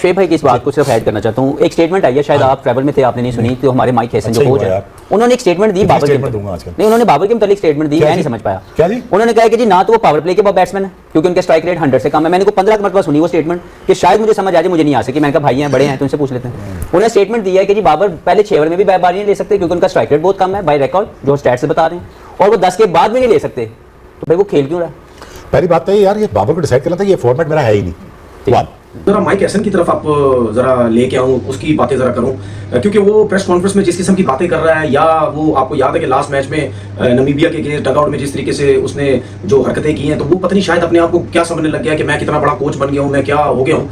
शेख भाई की इस बात को सिर्फ ऐड करना चाहता हूँ। एक स्टेटमेंट आई है, शायद आप ट्रैवल में थे, आपने नहीं सुनी, तो हमारे माइक हैसन जो कोच है उन्होंने एक स्टेटमेंट दी बाबर के नहीं, उन्होंने बाबर के मुतालिक स्टेटमेंट दी, मैं नहीं समझ पाया क्या जी? उन्होंने कहा कि जी ना तो वो पावर प्ले के बैट्समैन है क्योंकि उनके स्ट्राइक रेट 100 से कम है। मैंने को 15 मरतबा सुनी वो स्टेटमेंट कि शायद मुझे समझ आ जाए, मुझे नहीं आ सकी। मैंने कहा भाई हैं बड़े हैं तो उनसे पूछ लेते हैं। उन्होंने स्टेटमेंट दिया है कि जी बाबर पहले 6 ओवर में भी बारी नहीं ले सकते क्योंकि उनका स्ट्राइक रेट बहुत कम है बाय रिकॉर्ड जो स्टैट्स बता रहे हैं, और वो 10 के बाद भी नहीं ले सकते। तो भाई वो खेल क्यों रहा है? पहली बात तो यार ये बाबर को डिसाइड करना था, ये फॉर्मेट मेरा है ही नहीं। जरा माइक हैसन की तरफ आप जरा लेके आऊं, उसकी बातें जरा करूं, क्योंकि वो प्रेस कॉन्फ्रेंस में जिस किस्म की बातें कर रहा है, या वो आपको याद है कि लास्ट मैच में नमीबिया के डगआउट में जिस तरीके से उसने जो हरकतें की हैं, तो वो पता नहीं शायद अपने आप को क्या समझने लग गया कि मैं कितना बड़ा कोच बन गया हूं, मैं क्या हो गया हूं।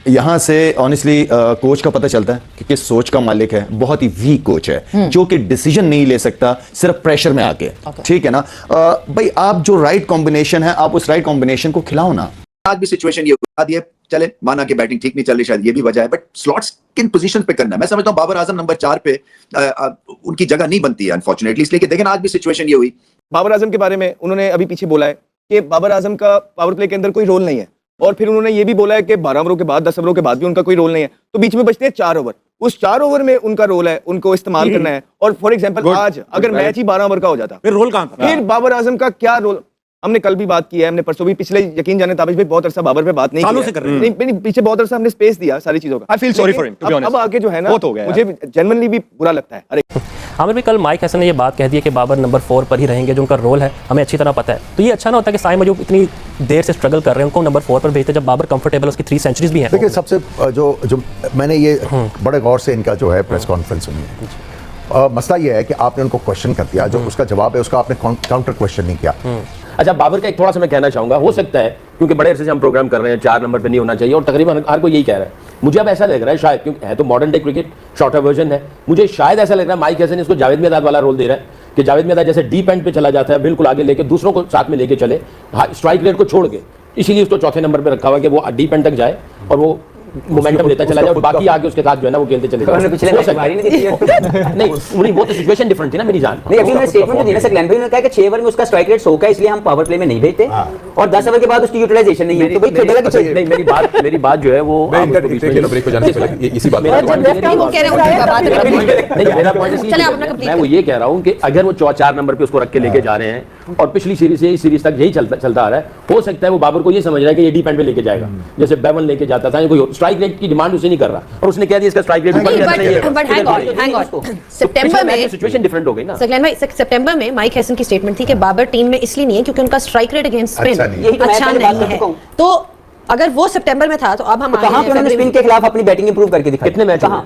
यहाँ से ऑनेस्टली कोच का पता चलता है कि किस सोच का मालिक है। बहुत ही वीक कोच है जो कि डिसीजन नहीं ले सकता सिर्फ प्रेशर में आके। ठीक है ना भाई, आप जो राइट कॉम्बिनेशन है आप उस राइट कॉम्बिनेशन को खिलाओ ना। आज भी सिचुएशन ये बता दिए, चले माना कि बैटिंग ठीक नहीं चल रही, शायद ये भी वजह है, बट स्लॉट्स किन पोजीशन पे करना है। मैं समझता हूं बाबर आजम नंबर 4 पे उनकी जगह नहीं बनती है अनफॉर्चुनेटली, इसलिए कि देखें आज भी सिचुएशन ये हुई। बाबर आजम के बारे में उन्होंने अभी पीछे बोला है कि बाबर आजम का पावर प्ले के अंदर कोई रोल नहीं है, और फिर उन्होंने ये भी बोला है कि 12 ओवरों के बाद 10 ओवरों के बाद भी उनका कोई रोल नहीं है, तो बीच में बचते हैं 4 ओवर। उस 4 ओवर में उनका रोल है, उनको इस्तेमाल करना है। और फॉर एग्जांपल आज अगर मैच ही 12 ओवर का हो जाता फिर रोल कहां था? फिर बाबर आजम का क्या रोल? हमने कल भी बात की है, हमने परसों भी, पिछले यकीन जाने ताबिश भाई बहुत अरसा बाबर पे बात नहीं सालों से कर रहे हैं। नहीं, पीछे बहुत अरसा हमने स्पेस दिया सारी चीजों का। I feel sorry for him to be honest. अब आगे जो है ना, मुझे जेन्युइनली भी बुरा लगता है। अरे आमिर भी कल माइक हैसन ने ये बात कह दी है कि बाबर नंबर 4 पर ही रहेंगे, जो उनका रोल है हमें अच्छी तरह पता है। तो ये अच्छा ना होता कि साइम जो इतनी देर से स्ट्रगल कर रहे हैं उनको नंबर 4 पर भेजते जब बाबर कंफर्टेबल, उसकी 3 सेंचुरीज भी हैं। देखिए सबसे जो मैंने ये बड़े गौर से इनका जो है प्रेस कॉन्फ्रेंस सुनी है, मसला ये है कि आपने उनको क्वेश्चन कर दिया, जो उसका जवाब है उसका आपने काउंटर क्वेश्चन नहीं किया। अच्छा, बाबर का एक थोड़ा सा मैं कहना चाहूंगा, हो सकता है क्योंकि बड़े अरसे से हम प्रोग्राम कर रहे हैं 4 नंबर पे नहीं होना चाहिए, और तकरीबन हर कोई यही कह रहा है। मुझे अब ऐसा लग रहा है शायद, क्योंकि है तो modern day cricket shorter version है, मुझे शायद ऐसा लग रहा है माइक हैसन इसको जावेद मियांदाद वाला रोल दे रहा है कि जावेद मियांदाद जैसे डीप एंड पे चला जाता है, बिल्कुल आगे लेके दूसरों को साथ में लेके चले, स्ट्राइक रेट को छोड़ के, इसीलिए उसको 4थे नंबर पे रखा हुआ है कि वो डीप एंड तक जाए और वो मोमेंटम लेता चला जाए, और बाकी आगे उसके साथ जो है ना वो खेलते चले जाए। पिछले मैच बारी नहीं दी नहीं, वो तो सिचुएशन डिफरेंट थी ना मेरी जान। नहीं, अभी मैंने स्टेटमेंट दी ना सर, ग्लेन भाई ने कहा कि 6 ओवर में उसका स्ट्राइक रेट 100 का, इसलिए हम पावर प्ले में नहीं भेजते, और 10 ओवर के बाद उसकी यूटिलाइजेशन नहीं है, तो भाई खेलेगा कि नहीं। मेरी बात जो है वो ब्रेक पे जाने से पहले इसी बात मैं वो ये कह रहा हूँ कि अगर वो 4 नंबर पे उसको रख के लेके जा रहे हैं और पिछली सीरीज से इस सीरीज तक यही चलता आ रहा है, हो सकता है वो बाबर को ये समझ रहा है कि ये डीप एंड पे लेके जाएगा, जैसे बेवन लेके जाता था। कोई स्ट्राइक रेट की डिमांड उसे नहीं कर रहा, और उसने कह दिया इसका स्ट्राइक रेट सितंबर में सिचुएशन डिफरेंट हो गई ना। सगलैन भाई, सितंबर में माइक हैसन की स्टेटमेंट थी कि बाबर टीम में इसलिए नहीं है क्योंकि उनका स्ट्राइक रेट अगेंस्ट स्पिन अच्छा नहीं है। तो अगर वो सितंबर में था तो अब हम कहां पे उन्होंने स्पिन के खिलाफ अपनी बैटिंग इंप्रूव करके दिखाई? कितने मैच? कहां?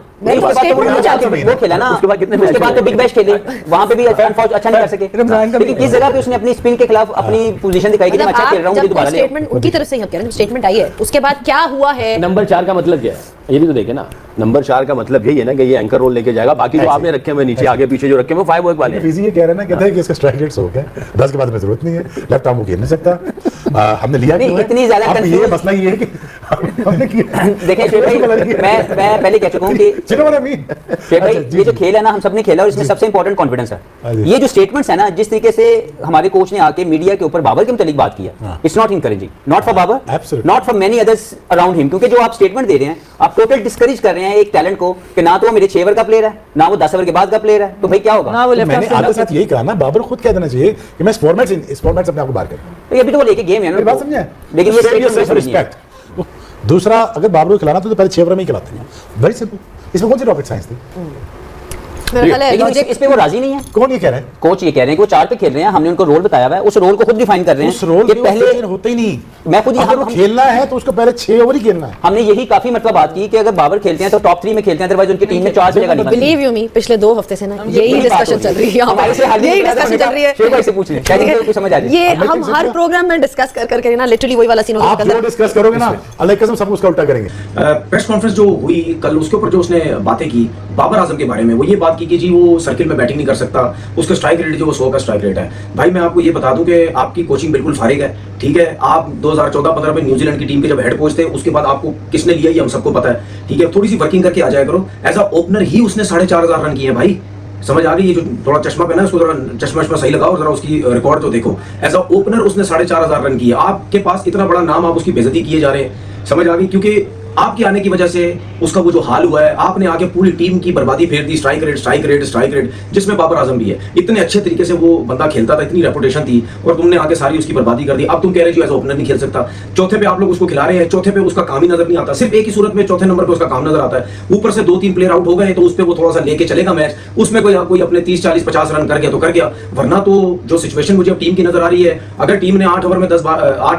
वो खेला ना, उसके बाद कितने मैच? उसके बाद तो बिग बैश खेले, वहां पे भी अच्छा नहीं कर सके, लेकिन किस जगह पे उसने अपनी स्पिन के खिलाफ अपनी पोजीशन दिखाई कि मैं अच्छा खेल रहा हूं, मुझे दोबारा ले। स्टेटमेंट उनकी तरफ से ही हम कह रहे हैं, स्टेटमेंट आई है, उसके बाद क्या हुआ है? नंबर 4 का मतलब क्या है ये भी तो देखे ना। नंबर 4 का मतलब यही है ना कि ये एंकर रोल लेके जाएगा, बाकी जो आपने रखे हुए नीचे आगे पीछे जो रखे हुए 5 वर्क वाले हैं। ये कह रहे हैं ना, कहते हैं कि इसका स्ट्राइक रेट 100 है, 10 के बाद में जरूरत नहीं है, लेफ्ट आर्म वो खेल नहीं सकता। हमने लिया नहीं, इतनी ज्यादा ये मसला ये है कि देखिए शेख भाई, मैं पहले कह चुका हूं कि शेख भाई ये जो खेल है ना हम सबने खेला, और इसमें सबसे इंपॉर्टेंट कॉन्फिडेंस है। ये जो स्टेटमेंट्स है ना, जिस तरीके से हमारे कोच ने आके मीडिया के ऊपर बाबर के मुतालिक बात किया, it's not encouraging, not for Babar, not for many others around him, क्योंकि जो आप स्टेटमेंट दे रहे हैं आप टोटल डिस्करेज कर रहे हैं एक टैलेंट को कि ना तो वो मेरे 6 ओवर का प्लेयर है, ना वो 10 ओवर के बाद का प्लेयर है, तो भाई क्या होगा? मैंने आपके साथ यही कहा ना, बाबर खुद कह देना चाहिए कि मैं इस फॉर्मेट से अपने आप को बाहर करूं। अभी तो वो लेके गेम है ना, बात समझे? लेकिन ये दूसरा, अगर बाबर को खिलाना तो पहले 6 ओवर में ही खिलाते हैं, वेरी सिंपल। इसमें कौन सी रॉकेट साइंस थी? लेकिन इस पे वो राजी नहीं है। कौन ये कह रहे हैं? कोच ये कह रहे हैं कि वो 4 पे खेल रहे हैं, हमने उनको रोल बताया हुआ है, उस रोल को खुद डिफाइन कर रहे हैं। उस रोल कि पहले होते ही नहीं, मैं खुद अगर वो खेलना है तो उसको पहले 6 ओवर ही खेलना है। हमने यही काफी मतलब बात की कि अगर बाबर खेलते हैं तो टॉप 3 में खेलते हैं, अदरवाइज उनकी टीम में 4 जगह नहीं। बिलीव यू मी, पिछले 2 हफ्ते से ना यही डिस्कशन चल रही है हमारे से, यही डिस्कशन चल रही है। शेख भाई से पूछ लें, शायद इनको समझ आ जाए। ये हम हर प्रोग्राम में डिस्कस कर करके ना लिटरली वही वाला सीन होगा। आप जो डिस्कस करोगे ना, अल्लाह की कसम सब उसका उल्टा करेंगे। प्रेस कॉन्फ्रेंस जो हुई कल, उसके ऊपर जो उसने बातें की बाबर आजम के बारे में, वो ये बात की कि जी वो सर्किल में बैटिंग नहीं कर सकता, उसका स्ट्राइक रेट जो वो 100 का स्ट्राइक रेट है। भाई मैं आपको ये बता दूं कि आपकी कोचिंग बिल्कुल फारिग है, ठीक है। आप 2014-15 में न्यूजीलैंड की टीम के जब हेड कोच थे, उसके बाद आपको किसने लिया ये हम सबको पता है, ठीक है। थोड़ी सी वर्किंग करके आ जाया करो। एज अ ओपनर ही उसने 4500 रन किए हैं भाई, समझ आ गई? ये जो थोड़ा चश्मा पहना है उसको जरा चश्मा सही लगाओ, जरा उसकी रिकॉर्ड तो देखो। एज अ ओपनर उसने 4500 रन किए। आपके पास इतना बड़ा नाम, आप उसकी बेइज्जती किए जा रहे हैं, समझ आ गई? क्योंकि आपके आने की वजह से उसका वो जो हाल हुआ है, आपने आके पूरी टीम की बर्बादी फेर दी। स्ट्राइक रेट जिसमें बाबर आजम भी है। इतने अच्छे तरीके से वो बंदा खेलता था, इतनी रेपुटेशन थी, और तुमने आके सारी उसकी बर्बादी कर दी। अब तुम कह रहे हो एज ओपनर नहीं खेल सकता। चौथे पे आप लोग उसको खिला रहे हैं, चौथे पे उसका काम ही नजर नहीं आता। सिर्फ एक ही सूरत में चौथे नंबर पे उसका काम नजर आता है। ऊपर से 2-3 प्लेयर आउट हो गए तो उस पर वो थोड़ा सा लेके चलेगा मैच, उसमें कोई अपने 30-40-50 रन कर गया तो कर गया, वरना तो जो सिचुएशन मुझे टीम की नजर आ रही है, अगर टीम ने 8 ओवर में 10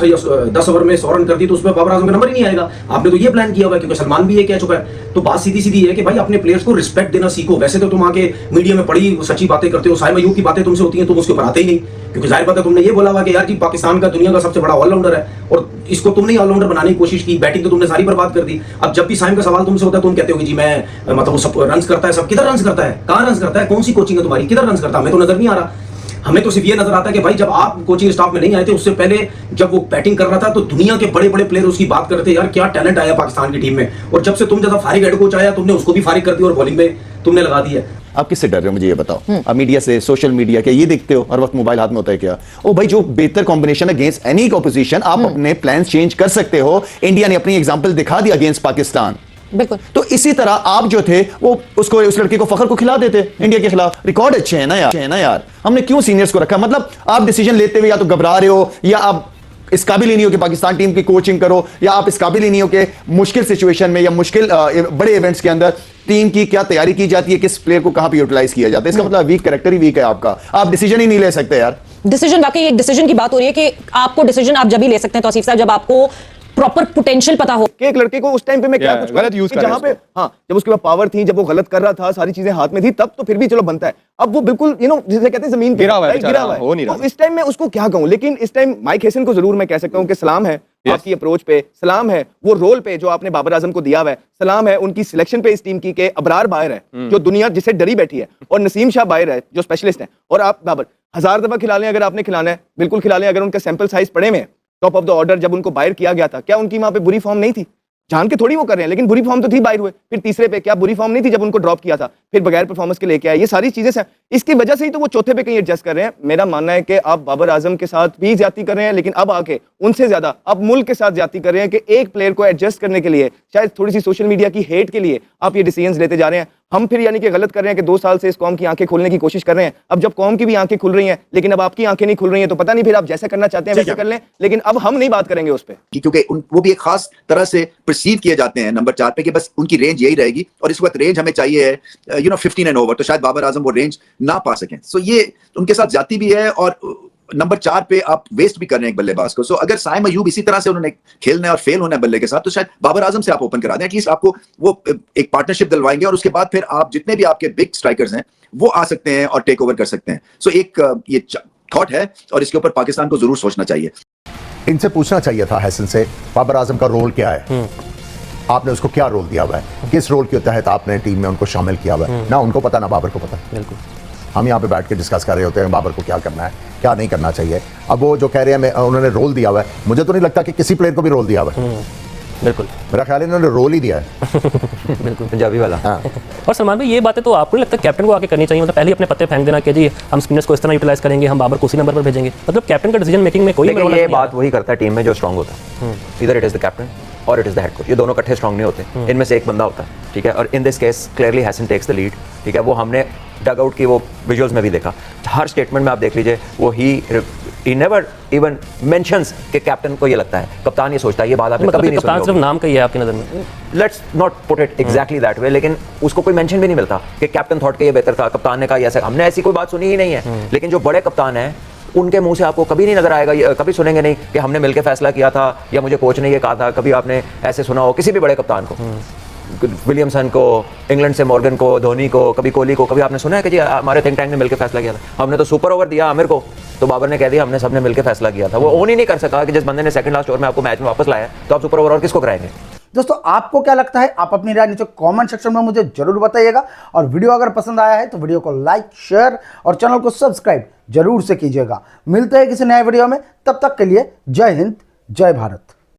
या 10 ओवर में 100 रन कर दी तो उसमें बाबर आजम का नंबर ही नहीं आएगा। आपने तो ये प्लान किया हुआ है, क्योंकि सलमान भी ये कह चुका है। तो बात सीधी है कि भाई अपने प्लेयर्स को रिस्पेक्ट देना सीखो। वैसे तो तुम आके मीडिया में बड़ी सच्ची बातें करते हो, साइम अयूब की बातें तुमसे होती हैं, तुम उसके ऊपर आते ही नहीं, क्योंकि जाहिर बात है तुमने ये बोला हुआ कि यार जी पाकिस्तान का दुनिया का सबसे बड़ा ऑलराउंडर है, और इसको तुमने ऑलराउंडर बनाने की कोशिश की, बैटिंग तो तुमने सारी बर्बाद कर दी। अब जब भी साइम का सवाल तुमसे होता है तुम कहते हो कि जी मैं मतलब वो सब रन करता है, सब किधर रन करता है, कहां रन करता है, कौन सी कोचिंग है तुम्हारी, किधर रन करता है, हमें तो नजर नहीं आ रहा। हमें तो सिर्फ ये नजर आता है कि भाई जब आप कोचिंग स्टाफ में नहीं आए थे, उससे पहले जब वो बैटिंग कर रहा था तो दुनिया के बड़े बड़े प्लेयर उसकी बात कर रहे थे, यार क्या टैलेंट आया पाकिस्तान की टीम में। और जब से तुम जैसा फारिग हेड कोच आया, तुमने उसको भी फारिग कर दिया और बॉलिंग में तुमने लगा दिया। आप किससे डर रहे हो मुझे ये बताओ? आप मीडिया से, सोशल मीडिया के, ये देखते हो हर वक्त मोबाइल हाथ में होता है क्या? ओ भाई, जो बेहतर कॉम्बिनेशन है अगेंस्ट एनी ऑपोजिशन, आप अपने प्लान्स चेंज कर सकते हो। इंडिया ने अपनी एग्जांपल दिखा दी अगेंस्ट पाकिस्तान। बिल्कुल। तो इसी तरह आप जो थे वो उसको, उस लड़के को, फखर को खिला देते इंडिया के खिलाफ। रिकॉर्ड अच्छे हैं ना यार, हमने क्यों सीनियर्स को रखा? मतलब आप डिसीजन लेते हुए या तो घबरा रहे हो, या आप इस काबिल ही नहीं हो कि पाकिस्तान टीम की कोचिंग करो, या आप इस काबिल ही नहीं हो कि मुश्किल सिचुएशन में या मुश्किल बड़े इवेंट्स के अंदर टीम की क्या तैयारी की जाती है, किस प्लेयर को कहां पे यूटिलाइज किया जाता है। इसका मतलब वीक कैरेक्टर ही वीक है आपका, आप डिसीजन ही नहीं ले सकते यार। डिसीजन, वाकई एक डिसीजन की बात हो रही है कि आपको डिसीजन आप जब ही ले सकते हैं तो आसिफ साहब, जब आपको प्रॉपर पोटेंशियल पता हो कि एक लड़के को उस टाइम पे मैं क्या कुछ गलत यूज कर जहां पे जब उसके पास पावर थी, जब वो गलत कर रहा था, सारी चीजें हाथ में थी, तब तो फिर भी चलो बनता है। अब वो बिल्कुल जिसे कहते हैं जमीन पे गिरा हुआ है, तो इस टाइम मैं उसको क्या कहूं। लेकिन इस टाइम माइक हेसन को जरूर मैं कह सकता हूं कि सलाम है आपकी अप्रोच पे, सलाम है वो रोल पे जो आपने बाबर आजम को दिया हुआ है, सलाम है उनकी सिलेक्शन पे इस टीम की के अबरार बाहर है जो दुनिया जिसे डरी बैठी है, और नसीम शाह बाहर है जो स्पेशलिस्ट है, और आप बाबर 1000 दफा खिला लें अगर आपने खिलाना है, बिल्कुल खिला लें। अगर उनका सैंपल साइज पड़े में टॉप ऑफ द ऑर्डर जब उनको बाहर किया गया था, क्या उनकी वहां पे बुरी फॉर्म नहीं थी? जान के थोड़ी वो कर रहे हैं, लेकिन बुरी फॉर्म तो थी, बाहर हुए। फिर तीसरे पे क्या बुरी फॉर्म नहीं थी जब उनको ड्रॉप किया था, फिर बगैर परफॉर्मेंस के लेके आए। ये सारी चीजें से इसकी वजह से ही तो वो चौथे पे कहीं एडजस्ट कर रहे हैं। मेरा मानना है कि आप बाबर आजम के साथ भी ज्यादती कर रहे हैं, लेकिन अब आके उनसे ज्यादा अब मुल्क के साथ ज्यादती कर रहे हैं कि एक प्लेयर को एडजस्ट करने के लिए, शायद थोड़ी सी सोशल मीडिया की हेट के लिए आप ये डिसीजंस लेते जा रहे हैं। हम फिर यानी कि गलत कर रहे हैं कि 2 साल से इस कौम की आंखें खोलने की कोशिश कर रहे हैं। अब जब कौम की भी आंखें खुल रही हैं, लेकिन अब आपकी आंखें नहीं खुल रही हैं, तो पता नहीं फिर आप जैसा करना चाहते हैं वैसे कर लें, लेकिन अब हम नहीं बात करेंगे उस पर, क्योंकि वो भी एक खास तरह से परसीव किए जाते हैं नंबर 4 पे कि बस उनकी रेंज यही रहेगी, और इस वक्त रेंज हमें चाहिए है 15 एंड ओवर, तो शायद बाबर आजम वो रेंज ना पा सकें। सो ये उनके साथ जाती भी है, और नंबर 4 पे आप वेस्ट भी कर रहे हैं एक बल्लेबाज को। सो अगर साइम अयूब इसी तरह से उन्होंने खेलना है और फेल होना है बल्ले के साथ, तो शायद बाबर आजम से आप ओपन करा दें, एटलीस्ट आपको वो एक पार्टनरशिप दिलवाएंगे, और उसके बाद फिर आप जितने भी आपके बिग स्ट्राइकर्स हैं वो आ सकते हैं और टेक ओवर कर सकते हैं। सो एक ये थॉट है, और इसके ऊपर पाकिस्तान को जरूर सोचना चाहिए। इनसे पूछना चाहिए था हैसन से, बाबर आजम का रोल क्या है, आपने उसको क्या रोल दिया हुआ है, किस रोल के तहत आपने टीम में उनको शामिल किया हुआ है। ना उनको पता ना बाबर को पता। बिल्कुल, हम यहाँ पे बैठ के डिस्कस कर रहे होते हैं बाबर को क्या करना है, क्या नहीं करना चाहिए। अब वो जो कह रहे हैं उन्होंने रोल दिया हुआ है, मुझे तो नहीं लगता कि किसी प्लेयर को भी रोल दिया हुआ है। बिल्कुल, मेरा ख्याल है इन्होंने रोल ही दिया है। बिल्कुल पंजाबी वाला। हाँ। और सलमान भाई, ये बातें तो आपको नहीं लगता कैप्टन को आके करनी चाहिए? मतलब पहले ही अपने पत्ते फेंक देना कि जी हम स्पिनर्स को इस तरह यूटिलाइज करेंगे, हम बाबर को उसी नंबर पर भेजेंगे। मतलब कैप्टन का डिसीजन मेकिंग में कोई ये बात वही करता है टीम में जो स्ट्रांग होता है, इधर इट इज द कैप्टन और it is the head coach. ये दोनों इकट्ठे स्ट्रांग नहीं होते, इनमें से एक बंदा होता है, ठीक है। और in this case clearly Hasan takes the lead, ठीक है। वो हमने डग आउट की वो विजुअल्स में भी देखा, हर स्टेटमेंट में आप देख लीजिए, वो ही नेवर इवन मेंशंस कि कैप्टन को ये लगता है, कप्तान ये सोचता है। ये बात आपने कभी नहीं सुनी। कप्तान सिर्फ नाम का ही है आपकी नज़र में? Let's not put it exactly that way, लेकिन उसको कोई मेंशन भी नहीं मिलता कि कैप्टन थॉट के ये बेहतर था, कप्तान ने कहा ऐसा। हमने ऐसी कोई बात सुनी ही नहीं है। लेकिन जो बड़े कप्तान हैं उनके मुंह से आपको कभी नहीं नजर आएगा, कभी सुनेंगे नहीं कि हमने मिलकर फैसला किया था या मुझे कोच ने ये कहा था। कभी आपने ऐसे सुना हो किसी भी बड़े कप्तान को, विलियमसन को, इंग्लैंड से मॉर्गन को, धोनी को, कभी कोहली को, कभी आपने सुना है कि जी हमारे थिंक टैंक ने मिलकर फैसला किया था? हमने तो सुपर ओवर दिया आमिर को, तो बाबर ने कह दिया हमने सबने मिलकर फैसला किया था। वो ओन ही नहीं कर सका कि जिस बंदे ने सेकंड लास्ट ओवर में आपको मैच में वापस लाया, तो आप सुपर ओवर और किसको कराएंगे? दोस्तों, आपको क्या लगता है? आप अपनी राय नीचे कमेंट सेक्शन में मुझे जरूर बताइएगा, और वीडियो अगर पसंद आया है तो वीडियो को लाइक, शेयर और चैनल को सब्सक्राइब जरूर से कीजिएगा। मिलते हैं किसी नए वीडियो में, तब तक के लिए जय हिंद, जय भारत।